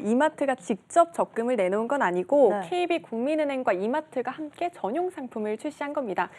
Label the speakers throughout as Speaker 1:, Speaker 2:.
Speaker 1: 이마트가 직접 적금을 내놓은 건 아니고
Speaker 2: 네.
Speaker 1: KB국민은행과 이마트가 함께 전용 상품을 출시한 겁니다.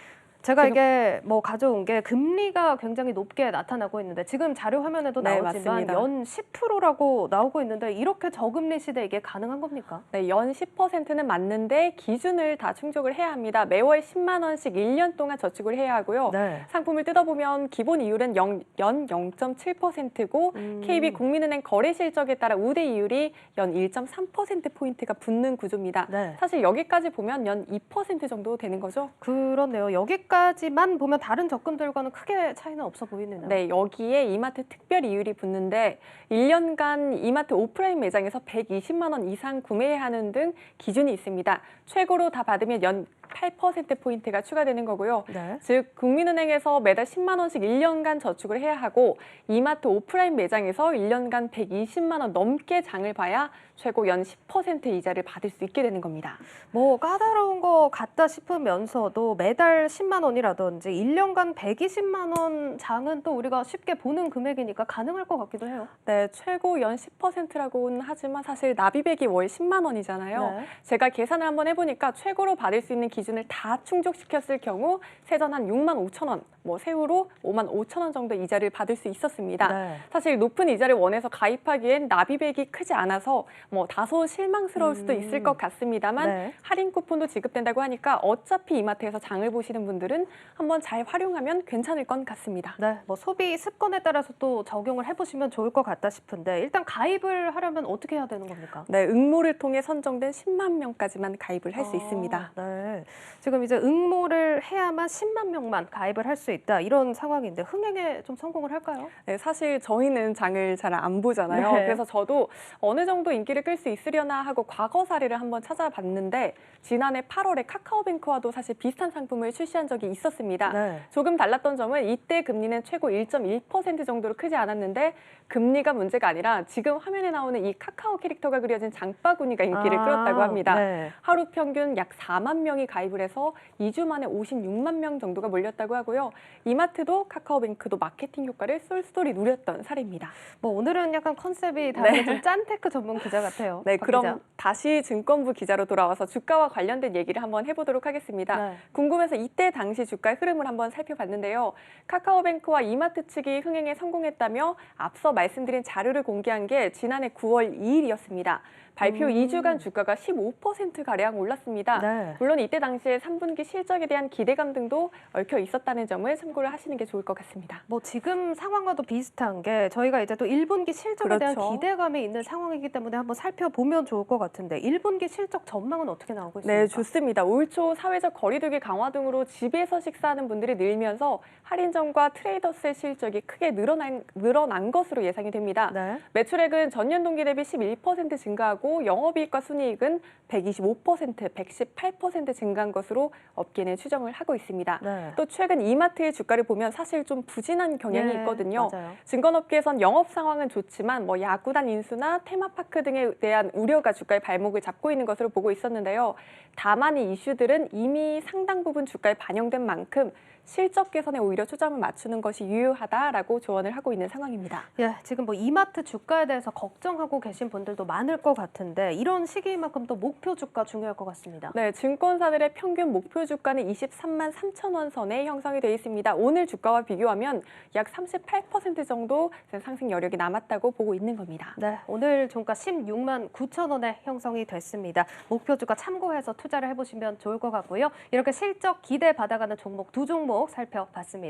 Speaker 2: 제가
Speaker 1: 지금
Speaker 2: 이게 뭐 가져온 게 금리가 굉장히 높게 나타나고 있는데 지금 자료 화면에도
Speaker 1: 네,
Speaker 2: 나오지만
Speaker 1: 맞습니다.
Speaker 2: 연 10%라고 나오고 있는데 이렇게 저금리 시대에 이게 가능한 겁니까?
Speaker 1: 네, 연 10%는 맞는데 기준을 다 충족을 해야 합니다. 매월 10만 원씩 1년 동안 저축을 해야 하고요.
Speaker 2: 네.
Speaker 1: 상품을 뜯어보면 기본 이율은 연 0.7%고 KB국민은행 거래 실적에 따라 우대 이율이 연 1.3%포인트가 붙는 구조입니다.
Speaker 2: 네.
Speaker 1: 사실 여기까지 보면 연 2% 정도 되는 거죠.
Speaker 2: 그렇네요. 여기까지만 보면 다른 적금들과는 크게 차이는 없어 보이네요.
Speaker 1: 네, 여기에 이마트 특별 이율이 붙는데 1년간 이마트 오프라인 매장에서 120만 원 이상 구매하는 등 기준이 있습니다. 최고로 다 받으면 연 8%포인트가 추가되는 거고요.
Speaker 2: 네.
Speaker 1: 즉 국민은행에서 매달 10만 원씩 1년간 저축을 해야 하고 이마트 오프라인 매장에서 1년간 120만 원 넘게 장을 봐야 최고 연 10% 이자를 받을 수 있게 되는 겁니다.
Speaker 2: 뭐 까다로운 거 같다 싶으면서도 매달 10만 원이라든지 1년간 120만 원 장은 또 우리가 쉽게 보는 금액이니까 가능할 것 같기도 해요.
Speaker 1: 네, 최고 연 10%라고는 하지만 사실 나비백이 월 10만 원이잖아요.
Speaker 2: 네.
Speaker 1: 제가 계산을 한번 해보니까 최고로 받을 수 있는 기준을 다 충족시켰을 경우 세전 한 6만 5천 원, 뭐 세후로 5만 5천 원 정도 이자를 받을 수 있었습니다.
Speaker 2: 네.
Speaker 1: 사실 높은 이자를 원해서 가입하기엔 나비백이 크지 않아서 뭐 다소 실망스러울 수도 있을 것 같습니다만
Speaker 2: 네.
Speaker 1: 할인 쿠폰도 지급된다고 하니까 어차피 이마트에서 장을 보시는 분들은 한번 잘 활용하면 괜찮을 것 같습니다.
Speaker 2: 네, 뭐 소비 습관에 따라서 또 적용을 해보시면 좋을 것 같다 싶은데 일단 가입을 하려면 어떻게 해야 되는 겁니까?
Speaker 1: 네, 응모를 통해 선정된 10만 명까지만 가입을 할 수 있습니다.
Speaker 2: 네, 지금 이제 응모를 해야만 10만 명만 가입을 할 수 있다 이런 상황인데 흥행에 좀 성공을 할까요?
Speaker 1: 네, 사실 저희는 장을 잘 안 보잖아요.
Speaker 2: 네.
Speaker 1: 그래서 저도 어느 정도 인기를 끌 수 있으려나 하고 과거 사례를 한번 찾아봤는데 지난해 8월에 카카오뱅크와도 사실 비슷한 상품을 출시한 적이 있었습니다.
Speaker 2: 네.
Speaker 1: 조금 달랐던 점은 이때 금리는 최고 1.1% 정도로 크지 않았는데 금리가 문제가 아니라 지금 화면에 나오는 이 카카오 캐릭터가 그려진 장바구니가 인기를 끌었다고 합니다.
Speaker 2: 네.
Speaker 1: 하루 평균 약 4만 명이 가입을 해서 2주 만에 56만 명 정도가 몰렸다고 하고요. 이마트도 카카오뱅크도 마케팅 효과를 쏠쏠히 누렸던 사례입니다.
Speaker 2: 뭐 오늘은 약간 컨셉이 다른 좀 짠테크 전문 기자 같아요.
Speaker 1: 네,
Speaker 2: 박
Speaker 1: 그럼
Speaker 2: 기자.
Speaker 1: 다시 증권부 기자로 돌아와서 주가와 관련된 얘기를 한번 해보도록 하겠습니다.
Speaker 2: 네.
Speaker 1: 궁금해서 이때 당시 주가의 흐름을 한번 살펴봤는데요. 카카오뱅크와 이마트 측이 흥행에 성공했다며 앞서 말씀드린 자료를 공개한 게 지난해 9월 2일이었습니다. 발표 2주간 주가가 15%가량 올랐습니다.
Speaker 2: 네.
Speaker 1: 물론 이때 당시에 3분기 실적에 대한 기대감 등도 얽혀 있었다는 점을 참고를 하시는 게 좋을 것 같습니다.
Speaker 2: 뭐 지금 상황과도 비슷한 게 저희가 이제 또 1분기 실적에 대한
Speaker 1: 그렇죠.
Speaker 2: 기대감이 있는 상황이기 때문에 한번 살펴보면 좋을 것 같은데 1분기 실적 전망은 어떻게 나오고 있습니까?
Speaker 1: 네, 좋습니다. 올 초 사회적 거리두기 강화 등으로 집에서 식사하는 분들이 늘면서 할인점과 트레이더스의 실적이 크게 늘어난 것으로 예상이 됩니다.
Speaker 2: 네.
Speaker 1: 매출액은 전년 동기 대비 11% 증가하고 영업이익과 순이익은 125%, 118% 증가한 것으로 업계는 추정을 하고 있습니다.
Speaker 2: 네.
Speaker 1: 또 최근 이마트의 주가를 보면 사실 좀 부진한 경향이
Speaker 2: 네,
Speaker 1: 있거든요.
Speaker 2: 맞아요.
Speaker 1: 증권업계에선 영업 상황은 좋지만 뭐 야구단 인수나 테마파크 등에 대한 우려가 주가의 발목을 잡고 있는 것으로 보고 있었는데요. 다만 이 이슈들은 이미 상당 부분 주가에 반영된 만큼 실적 개선에 오히려 초점을 맞추는 것이 유효하다라고 조언을 하고 있는 상황입니다.
Speaker 2: 예, 지금 뭐 이마트 주가에 대해서 걱정하고 계신 분들도 많을 것 같은데 이런 시기만큼 또 목표 주가 중요할 것 같습니다.
Speaker 1: 네, 증권사들의 평균 목표 주가는 23만 3천 원 선에 형성이 되어 있습니다. 오늘 주가와 비교하면 약 38% 정도 상승 여력이 남았다고 보고 있는 겁니다.
Speaker 2: 네, 오늘 종가 16만 9천 원에 형성이 됐습니다. 목표 주가 참고해서 투자를 해보시면 좋을 것 같고요. 이렇게 실적 기대 받아가는 종목 두 종목 살펴봤습니다.